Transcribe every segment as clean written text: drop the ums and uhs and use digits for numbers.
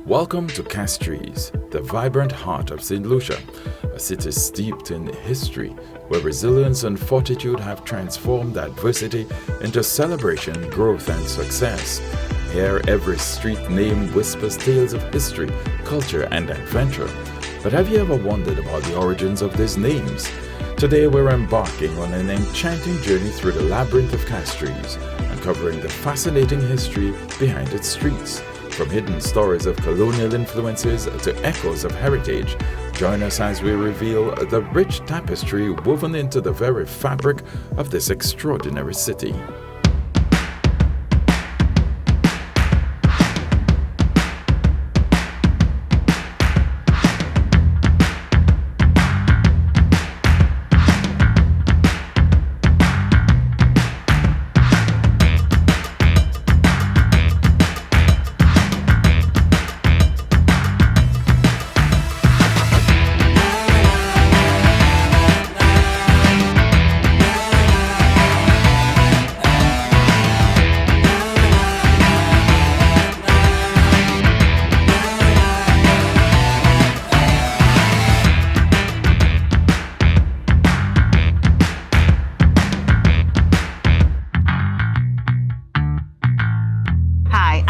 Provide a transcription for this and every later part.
Welcome to Castries, the vibrant heart of St. Lucia, a city steeped in history where resilience and fortitude have transformed adversity into celebration, growth, and success. Here, every street name whispers tales of history, culture, and adventure. But have you ever wondered about the origins of these names? Today, we're embarking on an enchanting journey through the labyrinth of Castries, uncovering the fascinating history behind its streets. From hidden stories of colonial influences to echoes of heritage, join us as we reveal the rich tapestry woven into the very fabric of this extraordinary city.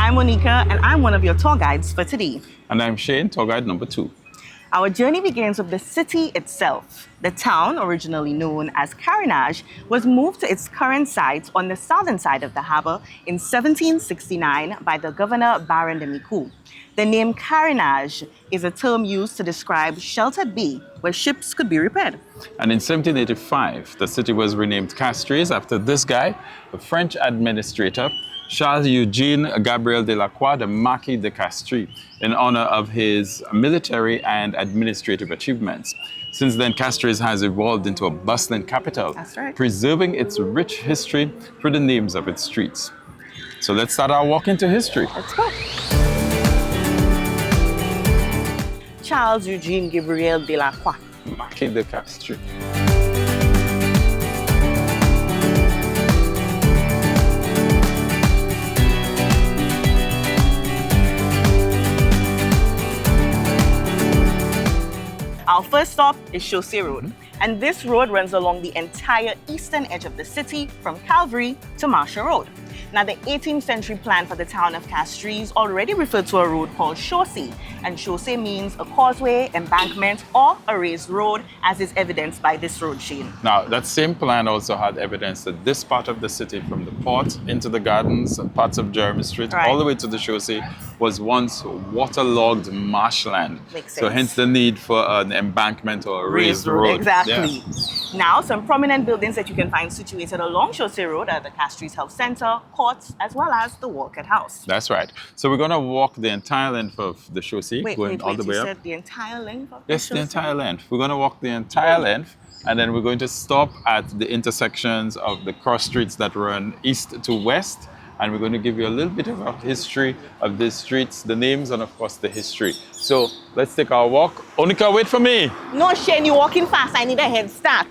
I'm Oneka, and I'm one of your tour guides for today. And I'm Shayne, tour guide number 2. Our journey begins with the city itself. The town, originally known as Carénage, was moved to its current site on the southern side of the harbor in 1769 by the governor Baron de Micoud. The name Carénage is a term used to describe sheltered bay where ships could be repaired. And in 1785, the city was renamed Castries after this guy, a French administrator, Charles-Eugène Gabriel de la Croix, the Marquis de Castries, in honor of his military and administrative achievements. Since then, Castries has evolved into a bustling capital, That's right, preserving its rich history through the names of its streets. So let's start our walk into history. Let's go. Charles-Eugène Gabriel de la Croix. Marquis de Castries. Our first stop is Chaussee Road, and this road runs along the entire eastern edge of the city from Calvary to Marshall Road. Now, the 18th century plan for the town of Castries already referred to a road called Chaussee, and Chaussee means a causeway, embankment, or a raised road, as is evidenced by this road, Shayne. Now, that same plan also had evidence that this part of the city, from the port into the gardens, parts of Jeremy Street, Right, all the way to the Chaussee, was once waterlogged marshland. Makes So sense. hence the need for an embankment or a raised road. Exactly. Yeah. Now, some prominent buildings that you can find situated along Chaussee Road are the Castries Health Center, courts, as well as the Walcott House. That's right. So we're going to walk the entire length of the Chaussee, going all the way you up. said the entire length of Yes, the the Chaussee? entire length. We're going to walk the entire length, and then we're going to stop at the intersections of the cross streets that run east to west, and we're going to give you a little bit of a history of these streets, the names, and of course the history. So let's take our walk. Oneka, wait for me. No, Shayne, you're walking fast. I need a head start.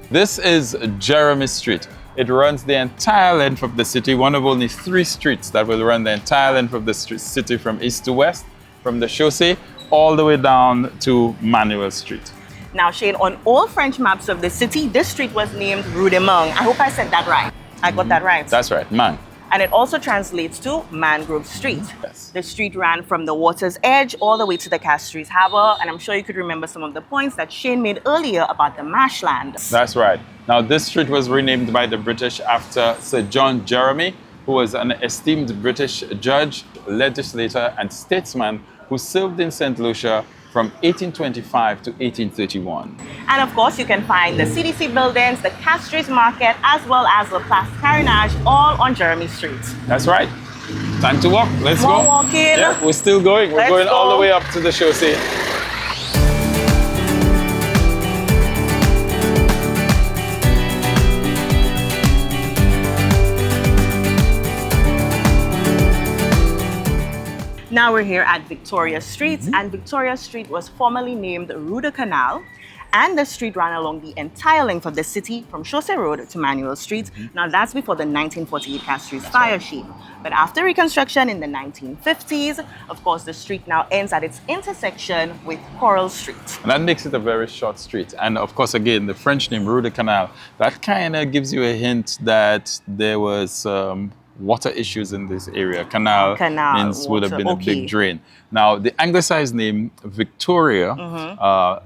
This is Jeremy Street. It runs the entire length of the city, one of only 3 streets that will run the entire length of the city from east to west, from the Chaussee all the way down to Manuel Street. Now, Shayne, on all French maps of the city, this street was named Rue de Mung. I hope I said that right. I got that right. That's right, man. And it also translates to Mangrove Street. Yes. The street ran from the water's edge all the way to the Castries Harbor, and I'm sure you could remember some of the points that Shayne made earlier about the marshland. That's right. Now, this street was renamed by the British after Sir John Jeremy, who was an esteemed British judge, legislator, and statesman who served in St. Lucia from 1825 to 1831. And of course, you can find the CDC buildings, the Castries Market, as well as the Place Carénage, all on Jeremy Street. That's right. Time to walk. Let's More go. walking. Yeah, we're still going. We're Let's going all go. the way up to the Chaussee. Now we're here at Victoria Street, and Victoria Street was formerly named Rue de Canal, and the street ran along the entire length of the city from Chaussee Road to Manuel Street. Now that's before the 1948 Castries fire, Shayne. But after reconstruction in the 1950s, of course, the street now ends at its intersection with Coral Street. And that makes it a very short street. And of course, again, the French name Rue de Canal, that kind of gives you a hint that there was water issues in this area. Canal means would have been a big drain. Now, the anglicized name Victoria,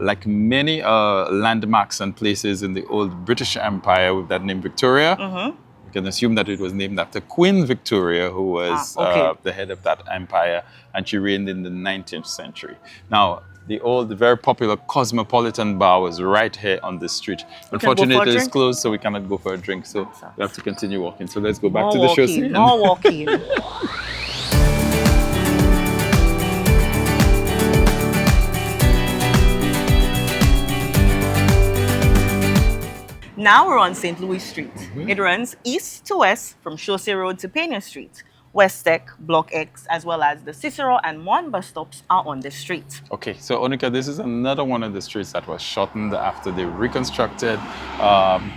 like many landmarks and places in the old British Empire with that name Victoria, you can assume that it was named after Queen Victoria, who was the head of that empire, and she reigned in the 19th century. Now, the very popular Cosmopolitan Bar was right here on this street. Unfortunately, it's closed, so we cannot go for a drink. So we have to continue walking. So let's go back to the chaussee. More walking. Now we're on St. Louis Street. It runs east to west from Chaussee Road to Pena Street. West Tech, Block X, as well as the Cicero and Mon bus stops are on this street. Okay, so Oneka, this is another one of the streets that was shortened after they reconstructed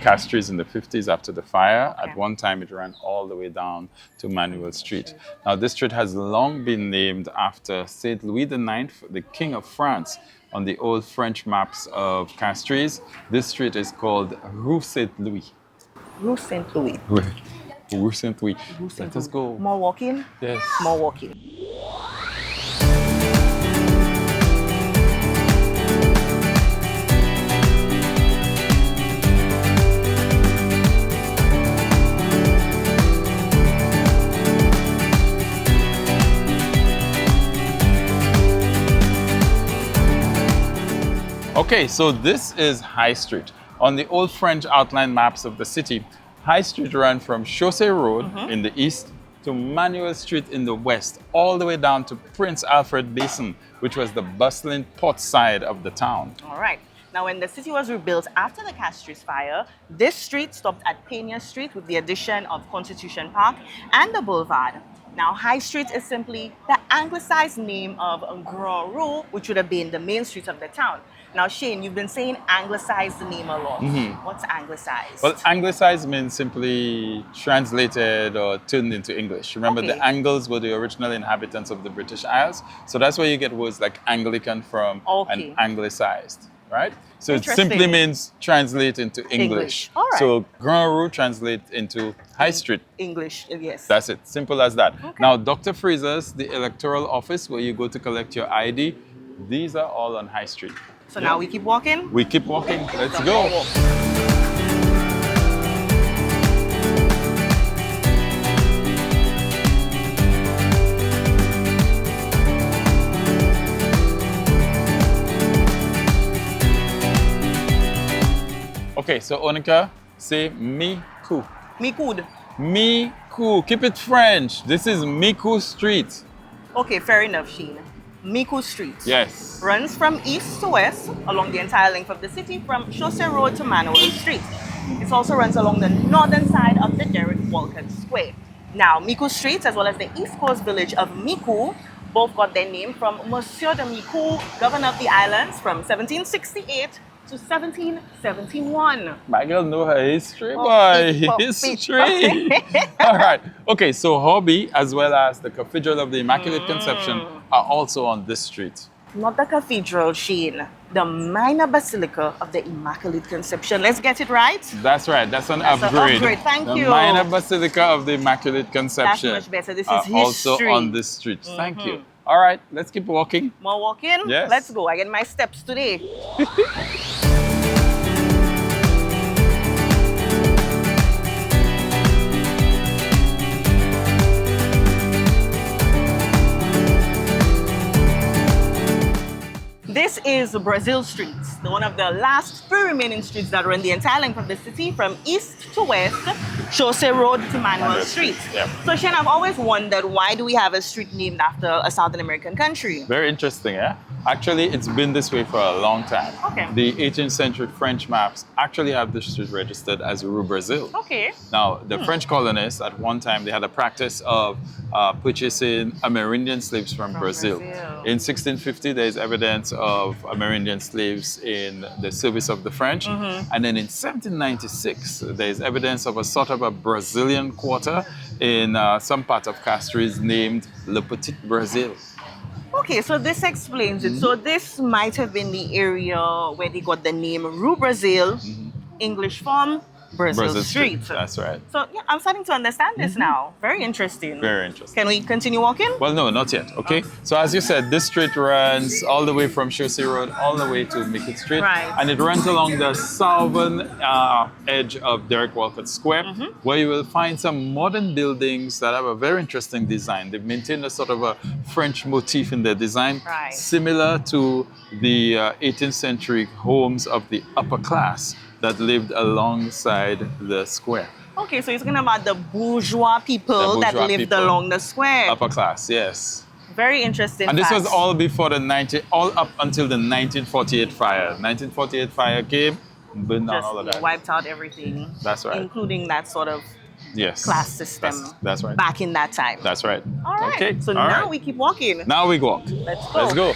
Castries in the 50s after the fire. At one time, it ran all the way down to Manuel Street. Now, this street has long been named after Saint Louis IX, the King of France. On the old French maps of Castries, this street is called Rue Saint Louis. Rue Saint Louis. Rue Saint Louis. Let us go. More walking? Yes. More walking. Okay, so this is High Street. On the old French outline maps of the city, High Street ran from Chaussee Road in the east to Manuel Street in the west, all the way down to Prince Alfred Basin, which was the bustling port side of the town. All right. Now, when the city was rebuilt after the Castries fire, this street stopped at Pena Street with the addition of Constitution Park and the Boulevard. Now, High Street is simply the anglicized name of Grand Rue, which would have been the main street of the town. Now, Shayne, you've been saying anglicized the name a lot. What's anglicized? Well, anglicized means simply translated or turned into English. Remember, the Angles were the original inhabitants of the British Isles. So that's where you get words like Anglican from and anglicized, right? So it simply means translate into English. All right. So Grand Rue translates into High Street. English, yes. That's it. Simple as that. Now, Dr. Fraser's, the electoral office where you go to collect your ID, these are all on High Street. So now we keep walking? We keep walking. Let's go. Okay, so Oneka, say me cool. Me could. Me cool. Keep it French. This is Miku Street. Okay, fair enough, Shayne. Miku Street. Yes. Runs from east to west along the entire length of the city from Chaussee Road to Manuel Street. It also runs along the northern side of the Derek Walcott Square. Now, Miku Street, as well as the East Coast village of Miku, both got their name from Monsieur de Miku, governor of the islands from 1768 to 1771. My girl know her history, boy. History. All right. Okay, so Hobby, as well as the Cathedral of the Immaculate Conception, are also on this street. Not the cathedral, Shayne. The minor basilica of the Immaculate Conception. Let's get it right? That's right. That's an upgrade. Thank you. The minor basilica of the Immaculate Conception. That's much better. This is history. Also on this street. Thank you. All right, let's keep walking. More walking? Yes. Let's go. I get my steps today. This is Brazil Street, one of the last three remaining streets that run the entire length of the city from east to west, Chaussee Road to Manuel Street. Yeah. So Shayne, I've always wondered, why do we have a street named after a Southern American country? Very interesting, yeah? Actually, it's been this way for a long time. Okay. The 18th century French maps actually have the street registered as Rue Brazil. Okay. Now, the French colonists at one time, they had a practice of purchasing Amerindian slaves from Brazil. In 1650, there is evidence of Amerindian slaves in the service of the French. And then in 1796, there is evidence of a sort of a Brazilian quarter in some part of Castries named Le Petit Brazil. Okay, so this explains it. So this might have been the area where they got the name Rue Brazil, English form, Brazil Street. That's right. So yeah, I'm starting to understand this now. Very interesting. Very interesting. Can we continue walking? Well, no, not yet. Okay. So as you said, this street runs all the way from Chaussee Road all the way to Mickett Street. Right. And it runs along the southern edge of Derek Walcott Square, where you will find some modern buildings that have a very interesting design. They've maintained a sort of a French motif in their design, similar to the 18th century homes of the upper class that lived alongside the square. Okay, so you're talking about the bourgeois people that lived along the square. Upper class, yes. Very interesting. And this was facts. all before all up until the 1948 fire. 1948 fire came, burned down all of that. Wiped out everything. That's right. Including that sort of class system. That's right. Back in that time. That's right. All right. Okay. So now we keep walking. Now we walk. Let's go. Let's go.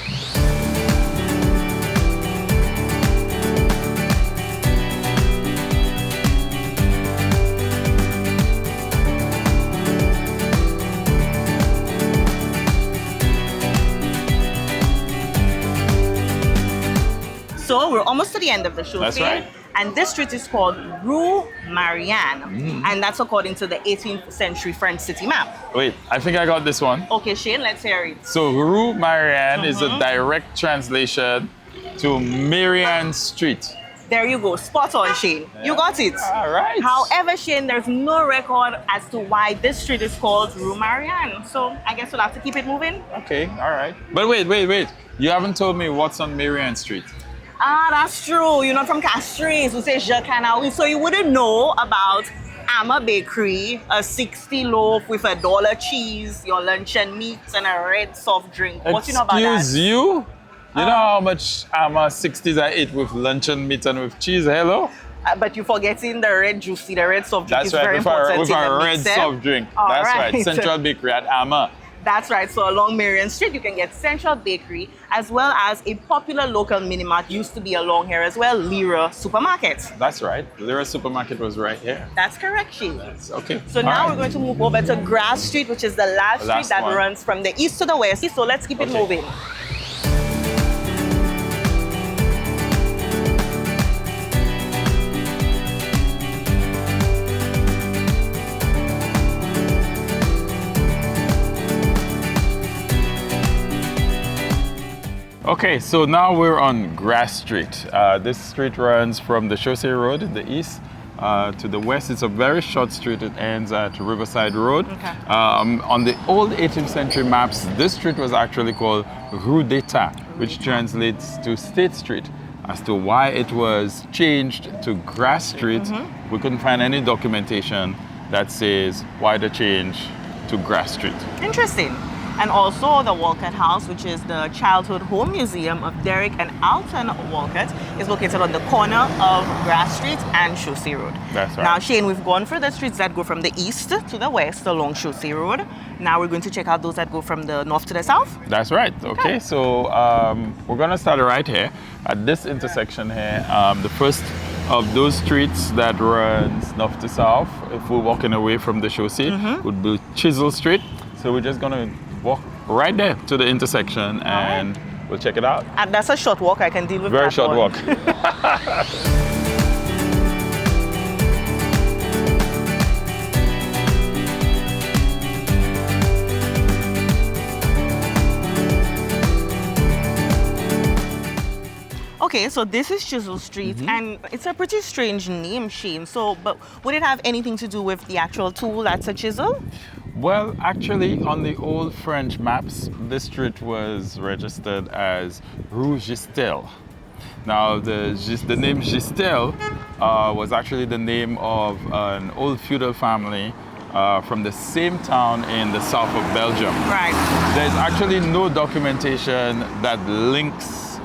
So we're almost to the end of the show. That's right. And this street is called Rue Marianne. And that's according to the 18th century French city map. Wait, I think I got this one. Okay, Shane, let's hear it. So Rue Marianne is a direct translation to Marianne Street. There you go. Spot on, Shane. Yeah. You got it. All right. However, Shane, there's no record as to why this street is called Rue Marianne. So I guess we'll have to keep it moving. Okay, all right. But wait. You haven't told me what's on Marianne Street. Ah, that's true. You're not from Castries. We say Je Canaoui. So you wouldn't know about Amma Bakery, a 60 loaf with $1 cheese, your luncheon meats, and a red soft drink. What you know about that? Excuse you? You know how much Amma 60s I ate with luncheon meat and with cheese? Hello? But you're forgetting the red juicy, the red soft drink. That's is right, very with important. a red soft drink. All That's right. right. Central Bakery at Amma. That's right. So along Marianne Street, you can get Central Bakery, as well as a popular local mini-mart used to be along here as well, Lyra Supermarket. That's right. Lyra Supermarket was right here. That's correct, Shane. Okay. So now we're going to move over to Grass Street, which is the last street that runs from the east to the west. So let's keep it moving. Okay, so now we're on Grass Street. This street runs from the Chaussee Road in the east to the west. It's a very short street. It ends at Riverside Road. Okay. On the old 18th century maps, this street was actually called Rue d'État, which translates to State Street. As to why it was changed to Grass Street, we couldn't find any documentation that says why the change to Grass Street. Interesting. And also the Walcott House, which is the childhood home museum of Derek and Alton Walcott, is located on the corner of Grass Street and Chaussee Road. That's right. Now, Shane, we've gone for the streets that go from the east to the west along Chaussee Road. Now we're going to check out those that go from the north to the south. That's right. Okay, so we're going to start right here at this intersection here. The first of those streets that runs north to south, if we're walking away from the Chaussee, would be Chisel Street. So we're just going to walk right there to the intersection and we'll check it out. And that's a short walk. I can deal with Very that short one. walk. Okay, so this is Chisel Street, and it's a pretty strange name, Shane. So, but would it have anything to do with the actual tool that's a chisel? Well, actually, on the old French maps, this street was registered as Rue Gistel. Now, the name Gistel was actually the name of an old feudal family from the same town in the south of Belgium. Right. There's actually no documentation that links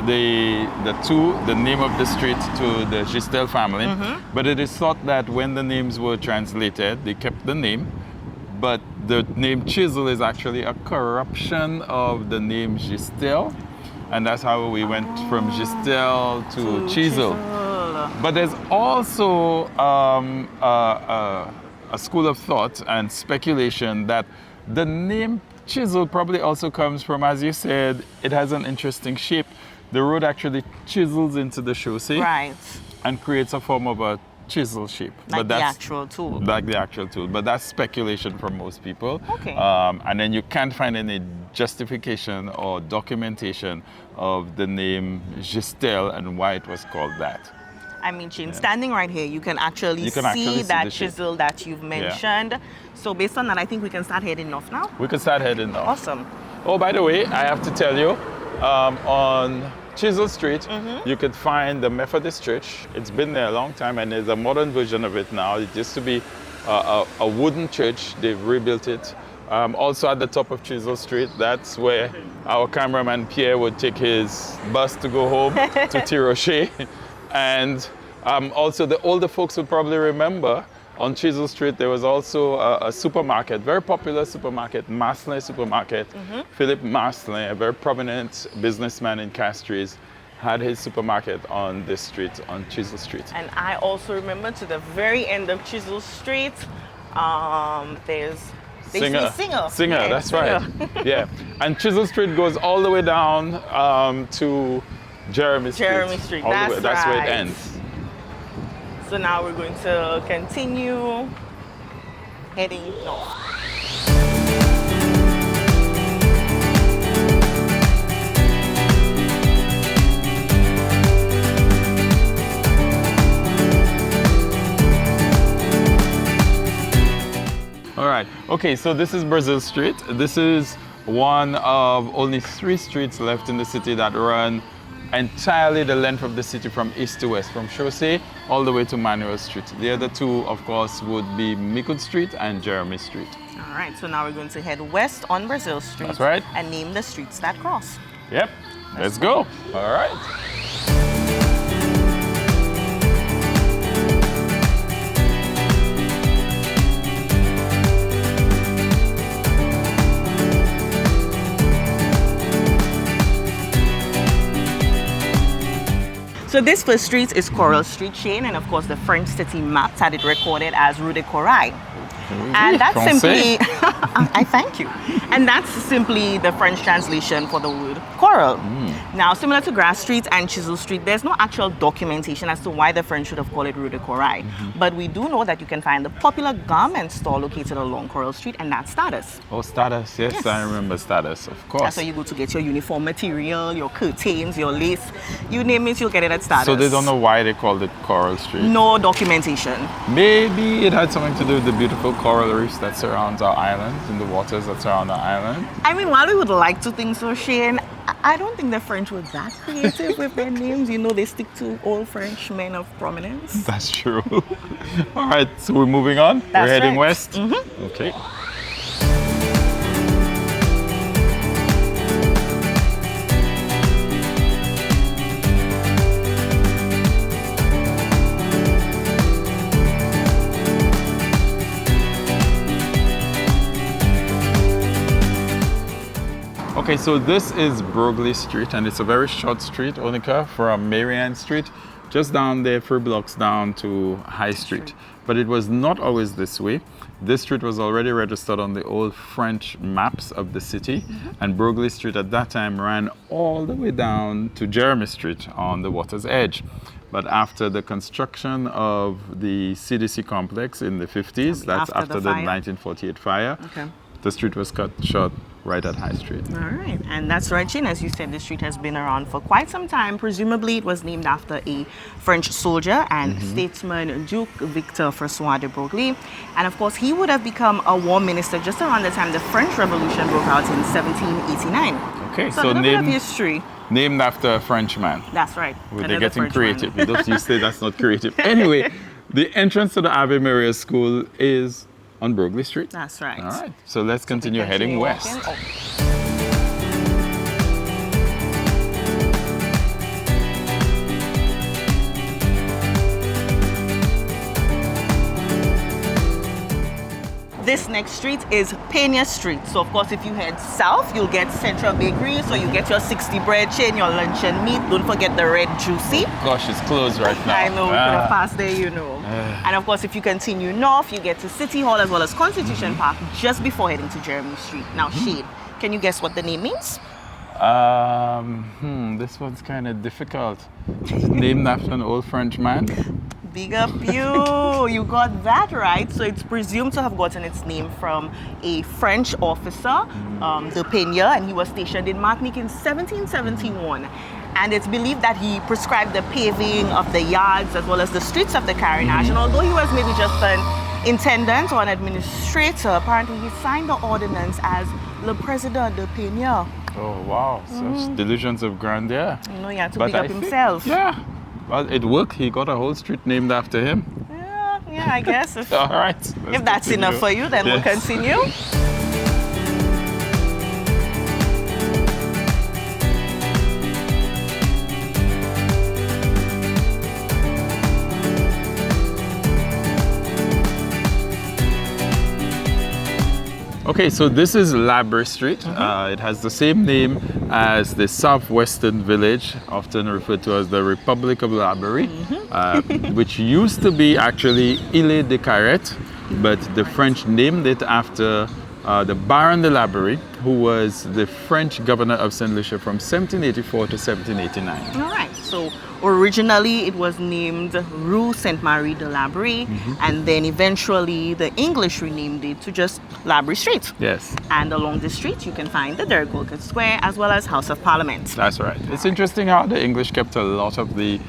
the name of the street to the Gistel family, but it is thought that when the names were translated, they kept the name, but the name Chisel is actually a corruption of the name Gistel, and that's how we went from Gistel to Chisel. But there's also a school of thought and speculation that the name Chisel probably also comes from, as you said, it has an interesting shape. The road actually chisels into the chaussee, Right. and creates a form of a chisel shape. Like the actual tool. Like the actual tool. But that's speculation from most people. Okay. And then you can't find any justification or documentation of the name Gistel and why it was called that. I mean, Shayne, standing right here, you can actually see that chisel that you've mentioned. So based on that, I think we can start heading off now. We can start heading now. Awesome. Oh, by the way, I have to tell you, on Chisel Street, you could find the Methodist Church. It's been there a long time, and there's a modern version of it now. It used to be a wooden church. They've rebuilt it. Also at the top of Chisel Street, that's where our cameraman Pierre would take his bus to go home to Tiroche. And also the older folks would probably remember on Chisel Street there was also a supermarket, very popular supermarket, Marcelin Supermarket. Philip Marcelin, a very prominent businessman in Castries, had his supermarket on this street, on Chisel Street. And I also remember to the very end of Chisel Street, there's Singer, yeah, that's Singer. right. Yeah, and Chisel Street goes all the way down to Jeremy Street. Jeremy Street, All the way. That's where it right. ends. So now we're going to continue heading north. All right. Okay, so this is Brazil Street. This is one of only 3 streets left in the city that run entirely the length of the city from east to west, from Chaussee all the way to Manuel Street. The other 2, of course, would be Mikud Street and Jeremy Street. All right, so now we're going to head west on Brazil Street. That's right. And name the streets that cross. Yep. Let's go. All right. So this first street is Coral Street, Shayne, and of course the French city maps had it recorded as Rue de Corail. And that's simply, I thank you. And that's simply the French translation for the word coral. Now, similar to Grass Street and Chisel Street, there's no actual documentation as to why the French should have called it Rue de Corail. But we do know that you can find the popular garment store located along Coral Street, and that's Status. Oh, Status. Yes, I remember Status, of course. That's where you go to get your uniform material, your curtains, your lace. You name it, you'll get it at Status. So they don't know why they called it Coral Street? No documentation. Maybe it had something to do with the beautiful coral reefs that surrounds our island, in the waters that surround our island. I mean, while we would like to think so, Shayne, I don't think the French were that creative with their names. You know, they stick to old French men of prominence. That's true. All right, so we're moving on. That's we're heading right. west. Okay. Okay, so this is Broglie Street, and it's a very short street, Oneka, from Marianne Street, just down there, 3 blocks down to High Street. But it was not always this way. This street was already registered on the old French maps of the city, and Broglie Street at that time ran all the way down to Jeremy Street on the water's edge. But after the construction of the CDC complex in the 50s, that's after the 1948 fire, the street was cut short right at High Street. All right, and that's right, Shayne. As you said, the street has been around for quite some time. Presumably, it was named after a French soldier and statesman, Duke Victor Francois de Broglie. And of course, he would have become a war minister just around the time the French Revolution broke out in 1789. Okay, so a little bit of history. Named after a Frenchman. That's right. They're getting creative. You say that's not creative. Anyway, the entrance to the Ave Maria School is on Brogley Street? That's right. All right. So let's continue heading west. walking. This next street is Pena Street. So of course, if you head south, you'll get Central Bakery. So you get your 60 bread chain, your luncheon meat. Don't forget the red juicy. Gosh, it's closed right now. I know, we could have passed there, you know. And of course, if you continue north, you get to City Hall as well as Constitution Park just before heading to Jeremy Street. Now, Shayne, can you guess what the name means? This one's kind of difficult. It's named after an old French man. Big up you! You got that right. So it's presumed to have gotten its name from a French officer, de Pena, and he was stationed in Martinique in 1771. And it's believed that he prescribed the paving of the yards as well as the streets of the Carénage. And although he was maybe just an intendant or an administrator, apparently he signed the ordinance as Le Président de Pena. Oh, wow. Such delusions of grandeur. You know, he had to But big up himself. Yeah. Well, it worked. He got a whole street named after him. Yeah, I guess. All right. If that's enough for you, then we'll continue. Okay, so this is Labre Street. It has the same name as the southwestern village, often referred to as the Republic of Laborie, which used to be actually Ile de Carrette, but the French named it after the Baron de Laborie, who was the French governor of St. Lucia from 1784 to 1789. All right, so originally it was named Rue Sainte-Marie de Laborie, and then eventually the English renamed it to just Laborie Street. Yes. And along the street you can find the Dergolka Square as well as House of Parliament. That's right. It's interesting how the English kept a lot of the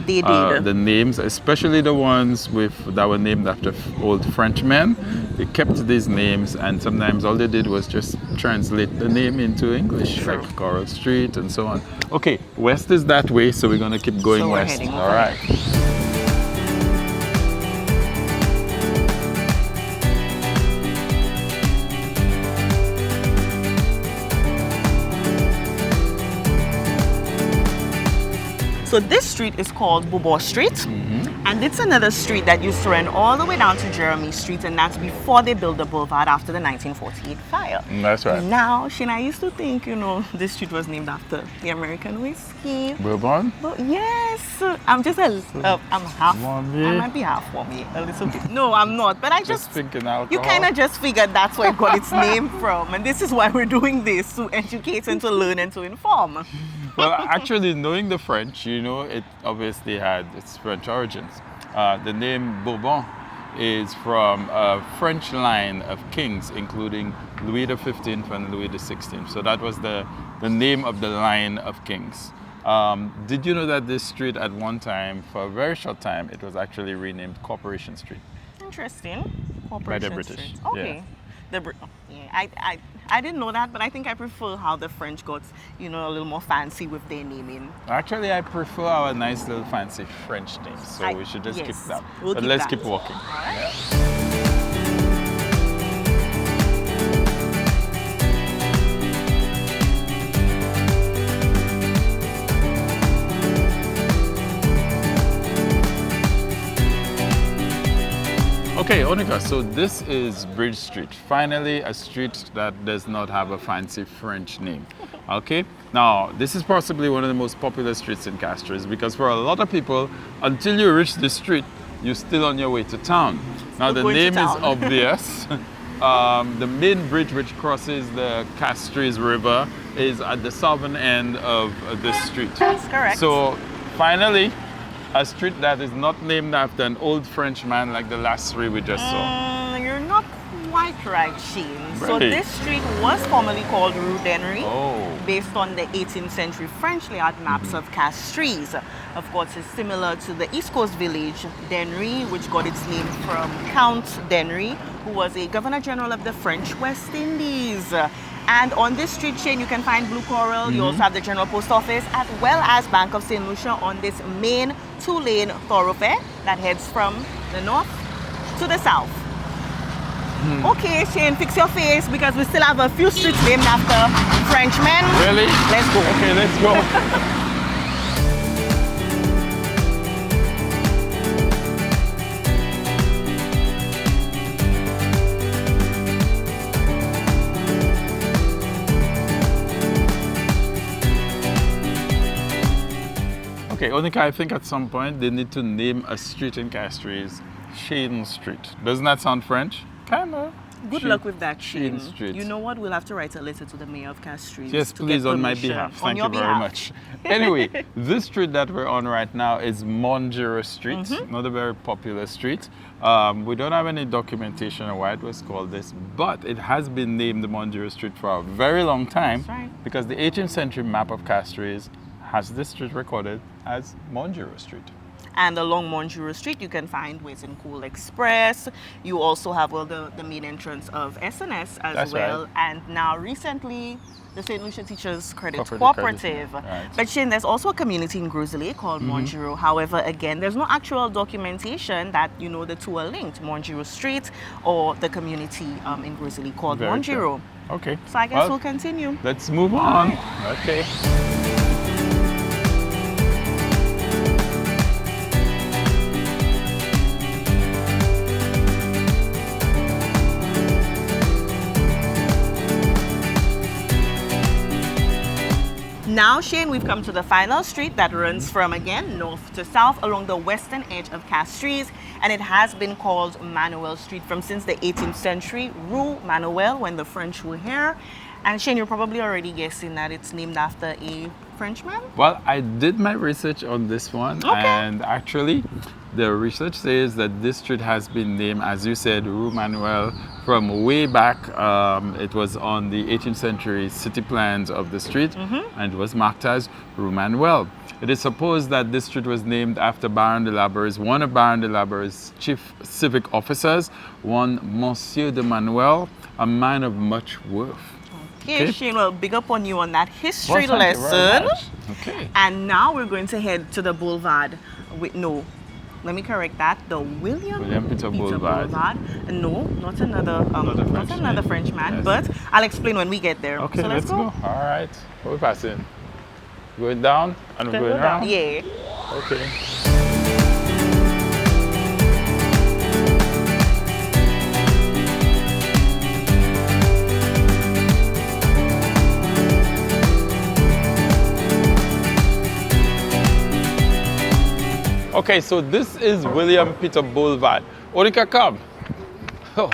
names, especially the ones that were named after old Frenchmen. They kept these names, and sometimes all they did was just translate the name into English, like Coral Street and so on. Okay, west is that way, so we're going to keep going west. All right. So this street is called Bobo Street, and it's another street that used to run all the way down to Jeremy Street, and that's before they built the boulevard after the 1948 fire. That's right. Now, Shayne, I used to think, you know, this street was named after the American whiskey. Bourbon? But yes, I'm just I'm half. I might be half for me, a little bit. No, I'm not, but I just thinking alcohol. You kind of just figured that's where it got its name from, and this is why we're doing this, to educate and to learn and to inform. Well, actually, knowing the French, you know, it obviously had its French origins. The name Bourbon is from a French line of kings, including Louis XV and Louis XVI. So that was the name of the line of kings. Did you know that this street at one time, for a very short time, it was actually renamed Corporation Street? Interesting. Corporation by the British. Street. Okay. Yeah. I didn't know that, but I think I prefer how the French got, you know, a little more fancy with their naming. Actually, I prefer our nice little fancy French names, so we should just keep that. But let's keep walking. All right. Yeah. Okay, Oneka, so this is Bridge Street. Finally, a street that does not have a fancy French name. Okay, now this is possibly one of the most popular streets in Castries, because for a lot of people, until you reach the street, you're still on your way to town. Now the name is obvious. The main bridge which crosses the Castries River is at the southern end of this street. That's correct. So finally, a street that is not named after an old French man like the last three we just saw. You're not quite right, Shayne. Really? So this street was formerly called Rue d'Henri, Oh. based on the 18th century French layout maps of Castries. Of course, it's similar to the East Coast village d'Henri, which got its name from Count d'Henri, who was a Governor General of the French West Indies. And on this street, Shayne, you can find Blue Coral. You also have the General Post Office, as well as Bank of St. Lucia on this main two-lane thoroughfare that heads from the north to the south. Okay, Shane, fix your face because we still have a few streets named after Frenchmen. Really? Let's go. Okay, let's go. Okay, Oneka, I think at some point they need to name a street in Castries Shayne Street. Doesn't that sound French? Kinda. Good luck with that, Shane. Street. You know what? We'll have to write a letter to the mayor of Castries. Yes, please, on my behalf. Thank you very much. Anyway, this street that we're on right now is Monjero Street, not a very popular street. We don't have any documentation on why it was called this, but it has been named the Monjero Street for a very long time. That's right. Because the 18th century map of Castries has this street recorded as Monjero Street. And along Monjero Street, you can find Wait and Cool Express. You also have the main entrance of SNS as That's well. right. And now recently, the St. Lucia Teachers Credit Cooperative. Cooperative. Right. But Shane, there's also a community in Grizzly called Monjero. However, again, there's no actual documentation that, you know, the two are linked, Monjero Street or the community in Grizzly called Very Monjero. true. Okay. So I guess we'll continue. Let's move on. Okay. Now, Shane, we've come to the final street that runs from, again, north to south along the western edge of Castries, and it has been called Manuel Street since the 18th century, Rue Manuel, when the French were here. And Shane, you're probably already guessing that it's named after a Frenchman? Well, I did my research on this one, and actually, the research says that this street has been named, as you said, Rue Manuel, from way back. It was on the 18th century city plans of the street, and it was marked as Rue Manuel. It is supposed that this street was named after Baron de la Barre's, one of Baron de la Barre's chief civic officers, one Monsieur de Manuel, a man of much worth. Okay, Shane, well, big up on you on that history Well, thank you very lesson. much. Okay. And now we're going to head to the boulevard with, no, let me correct that, the William Peter Boulevard. No, not another Frenchman, Yes. but I'll explain when we get there. Okay, so let's go. All right. Where are we passing? Going down and we're going around? Yeah. Okay. Okay, so this is William Peter Boulevard. Oneka, come. Oh,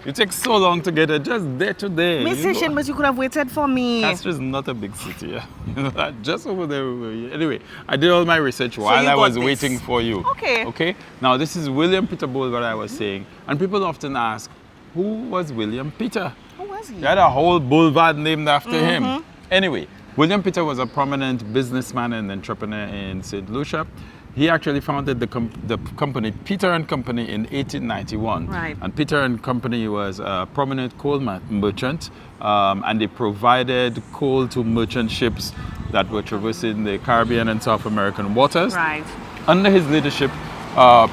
you take so long to get it, just day to day. Mr. Shane, but you could have waited for me. Castries is not a big city, yeah. You know that? Just over there. Anyway, I did all my research while you I got was this. waiting for you. Okay. Okay. Now this is William Peter Boulevard, I was saying, and people often ask, who was William Peter? Who was he? He had a whole boulevard named after him. Anyway, William Peter was a prominent businessman and entrepreneur in St. Lucia. He actually founded the company Peter and Company in 1891. Right. And Peter and Company was a prominent coal merchant, and they provided coal to merchant ships that were traversing the Caribbean and South American waters. Right. Under his leadership,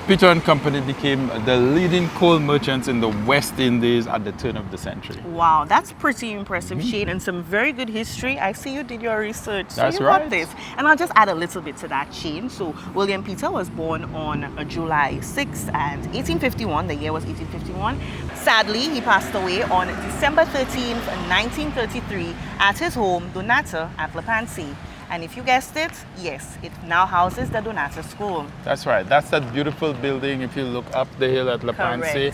Peter and Company became the leading coal merchants in the West Indies at the turn of the century. Wow, that's pretty impressive, Shane, and some very good history. I see you did your research. So That's you right. got this. And I'll just add a little bit to that, Shane. So William Peter was born on July 6th and 1851. The year was 1851. Sadly, he passed away on December 13th, 1933 at his home, Donata, at Lepansi. And if you guessed it, yes, it now houses the Donata School. That's right. That's that beautiful building. If you look up the hill at Lepansi,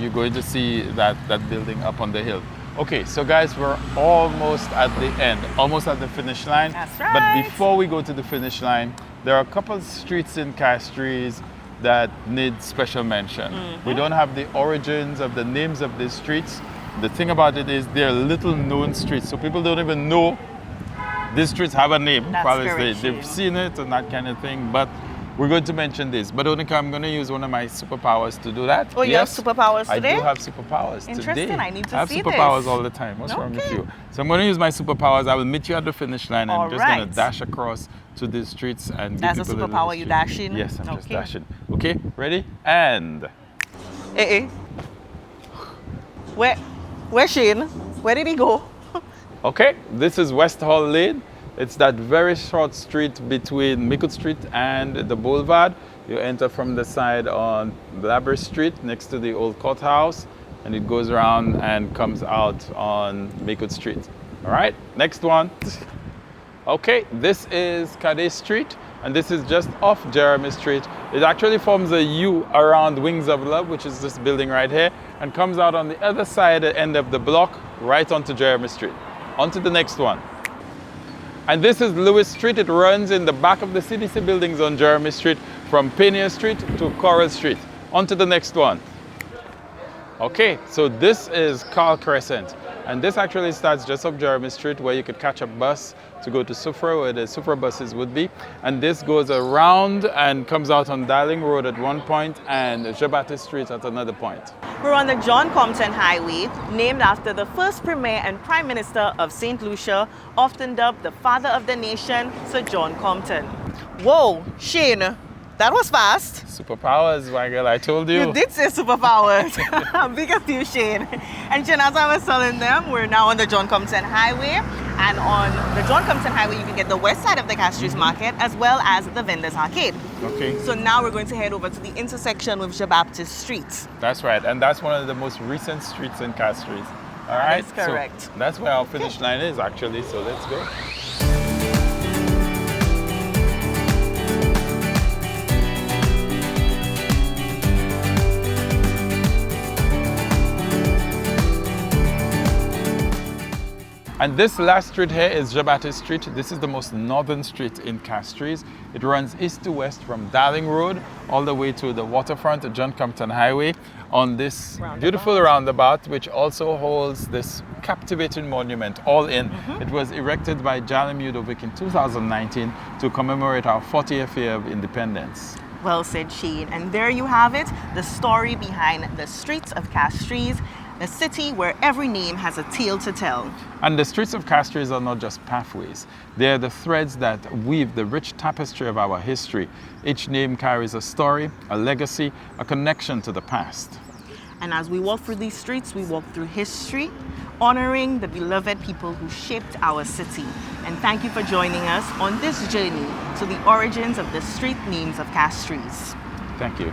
you're going to see that building up on the hill. Okay, so guys, we're almost at the end, almost at the finish line. That's right. But before we go to the finish line, there are a couple of streets in Castries that need special mention. We don't have the origins of the names of these streets. The thing about it is they're little known streets, so people don't even know these streets have a name. That's Probably very they've true. seen it and that kind of thing, but we're going to mention this. But Oneka, I'm going to use one of my superpowers to do that. Oh, you have superpowers today? I do have superpowers Interesting. today. I need to I have see superpowers this. all the time. What's wrong with Okay. you? So I'm going to use my superpowers. I will meet you at the finish line. I'm All just going right. to dash across to these streets and That's a give people little superpower, you history. dashing? Yes, I'm just Okay. dashing. Okay, ready? And... Eh, eh. Where's Shane? Where did he go? Okay, this is West Hall Lane. It's that very short street between Mikut Street and the Boulevard. You enter from the side on Blaber Street next to the old courthouse, and it goes around and comes out on Mikut Street. All right, next one. Okay, this is Cadet Street, and this is just off Jeremy Street. It actually forms a U around Wings of Love, which is this building right here, and comes out on the other side, the end of the block, right onto Jeremy Street. On to the next one. And this is Lewis Street. It runs in the back of the CDC buildings on Jeremy Street from Pinier Street to Coral Street. On to the next one. Okay, so this is Carl Crescent. And this actually starts just up Jeremy Street, where you could catch a bus to go to Sufra, where the Sufra buses would be. And this goes around and comes out on Darling Road at one point and Jabate Street at another point. We're on the John Compton Highway, named after the first Premier and Prime Minister of St. Lucia, often dubbed the Father of the Nation, Sir John Compton. Whoa, Shane, that was fast. Superpowers, my girl, I told you. You did say superpowers. Big up to you, Shane. And Shane, as I was telling them, we're now on the John Compton Highway. And on the John Compton Highway, you can get the west side of the Castries Market as well as the Vendors Arcade. Okay. So now we're going to head over to the intersection with Jean-Baptiste Street. That's right. And that's one of the most recent streets in Castries. All right. That's correct. So that's where our finish line is, actually. So let's go. And this last street here is Jabate Street. This is the most northern street in Castries. It runs east to west from Darling Road all the way to the waterfront at John Compton Highway on this beautiful roundabout, which also holds this captivating monument all in. It was erected by Jalim Yudovic in 2019 to commemorate our 40th year of independence. Well said, Shane. And there you have it, the story behind the streets of Castries, a city where every name has a tale to tell. And the streets of Castries are not just pathways. They are the threads that weave the rich tapestry of our history. Each name carries a story, a legacy, a connection to the past. And as we walk through these streets, we walk through history, honoring the beloved people who shaped our city. And thank you for joining us on this journey to the origins of the street names of Castries. Thank you.